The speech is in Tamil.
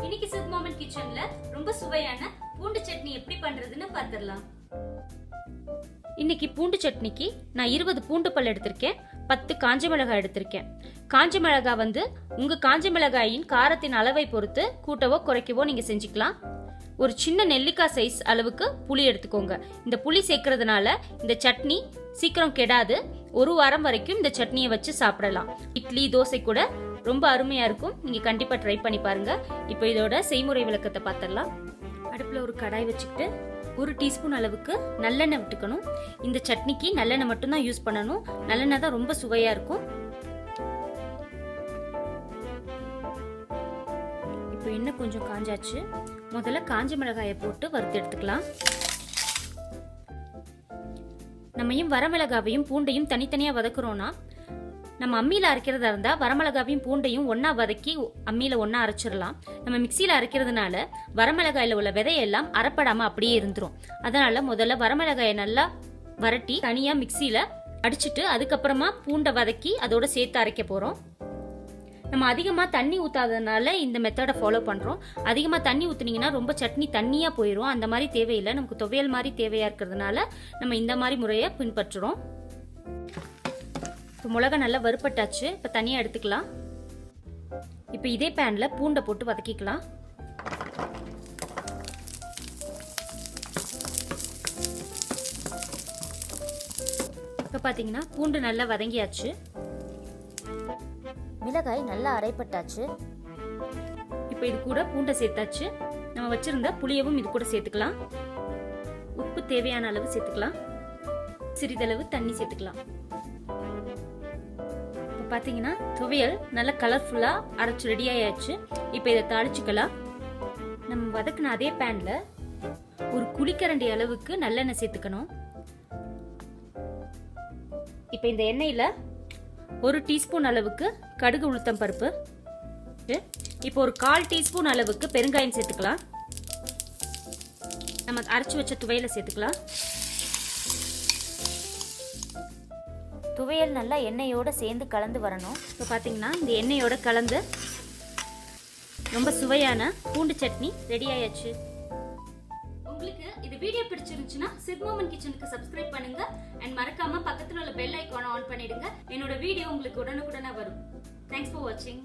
இன்னைக்கு சித் மோமன் கிச்சன்ல ரொம்ப சுவையான பூண்டு சட்னி எப்படி பண்றதுன்னு பார்த்திடலாம். இன்னைக்கு பூண்டு சட்னிக்கு நான் 20 பூண்டு பல் எடுத்திருக்கேன், 10 காஞ்ச மிளகாய் எடுத்திருக்கேன். காஞ்ச மிளகாய் உங்க காஞ்ச மிளகாயின் காரத்தின் அளவை பொறுத்து கூட்டவோ குறைக்கவோ நீங்க செஞ்சுக்கலாம். ஒரு சின்ன நெல்லிக்காய் சைஸ் அளவுக்கு புளி எடுத்துக்கோங்க. இந்த புளி சேர்க்கறதுனால இந்த சட்னி சீக்கிரம் கெடாது. ஒரு வாரம் வரைக்கும் இந்த சட்னியை வச்சு சாப்பிடலாம். இட்லி தோசை கூட ரொம்ப அருமையா இருக்கும். நீங்க கண்டிப்பா ட்ரை பண்ணி பாருங்க. இப்போ இதோட செய்முறை விளக்கத்தை பார்த்திடலாம். அடுப்புல ஒரு கடாய் வச்சுக்கிட்டு 1 டீஸ்பூன் அளவுக்கு நல்லெண்ணெய் விட்டுக்கணும். இந்த சட்னிக்கு நல்லெண்ணெய் மட்டும்தான் யூஸ் பண்ணணும். நல்லெண்ணெய் தான் ரொம்ப சுவையா இருக்கும். இப்போ எண்ணெய் கொஞ்சம் காஞ்சாச்சு. முதல்ல காஞ்ச மிளகாயை போட்டு வறுத்து எடுத்துக்கலாம். நம்மையும் வரமிளகாவையும் பூண்டையும் தனித்தனியா வதக்குறோம்னா, நம்ம அம்மியில அரைக்கிறதா இருந்தா வரமிளகாவையும் பூண்டையும் ஒன்னா வதக்கி அம்மியில ஒன்னா அரைச்சிடலாம். நம்ம மிக்சியில அரைக்கிறதுனால வரமிளகாயில உள்ள விதையெல்லாம் அரைப்படாம அப்படியே இருந்துரும். அதனால முதல்ல வரமிளகாயை நல்லா வரட்டி தனியா மிக்சியில அடிச்சுட்டு அதுக்கப்புறமா பூண்டை வதக்கி அதோட சேர்த்து அரைக்க போறோம். நம்ம அதிகமா தண்ணி ஊத்தாததுனால இந்த மெத்தடை ஃபாலோ பண்றோம். அதிகமா தண்ணி ஊத்துனீங்கன்னா ரொம்ப சட்னி தண்ணியா போயிடும். அந்த மாதிரி தேவையில்லை. நமக்கு துவையல் மாதிரி தேவையா இருக்கிறதுனால நம்ம இந்த மாதிரி முறையை பின்பற்றுறோம். இப்போ மிளகா நல்லா வறுப்பட்டாச்சு. இப்போ தனியாக எடுத்துக்கலாம். இப்போ இதே பேன்ல பூண்டை போட்டு வதக்கிக்கலாம். இப்போ பார்த்தீங்கன்னா பூண்டு நல்லா வதங்கியாச்சு. மிளகாய் நல்லா அரைப்பட்டாச்சு. இப்போ இது கூட பூண்டை சேர்த்தாச்சு. நம்ம வச்சிருந்த புளியவும் இது கூட சேர்த்துக்கலாம். உப்பு தேவையான அளவு சேர்த்துக்கலாம். சிறிதளவு தண்ணி சேர்த்துக்கலாம். பாத்தீங்கன்னா துவையல் நல்ல கலர்ஃபுல்லா அரைச்சு ரெடி ஆயாச்சு. இப்போ இதை தாளிச்சுக்கலாம். நம்ம வதக்கின அதே பேன்ல ஒரு குழிக்கரண்டி அளவுக்கு நல்லெண்ணெய் சேர்த்துக்கணும். இப்போ இந்த எண்ணெயில 1 டீஸ்பூன் அளவுக்கு கடுகு உளுத்தம் பருப்பு, இப்போ ஒரு 1/4 டீஸ்பூன் அளவுக்கு பெருங்காயம் சேர்த்துக்கலாம். நம்ம அரைச்சு வச்ச துவையலை சேர்த்துக்கலாம். துவையல் நல்லா எண்ணெயோட சேர்ந்து கலந்து வரணும். இப்போ பார்த்தீங்கன்னா இந்த எண்ணெயோட கலந்து ரொம்ப சுவையான பூண்டு சட்னி ரெடி ஆயாச்சு. உங்களுக்கு இந்த வீடியோ பிடிச்சிருந்துச்சுன்னா சித் மோமன் கிச்சனுக்கு சப்ஸ்கிரைப் பண்ணுங்க அண்ட் மறக்காம பக்கத்துல உள்ள பெல் ஐகானை ஆன் பண்ணிடுங்க. என்னோட வீடியோ உங்களுக்கு உடனுக்குடனே வரும். தேங்க்ஸ் ஃபார் வாட்சிங்.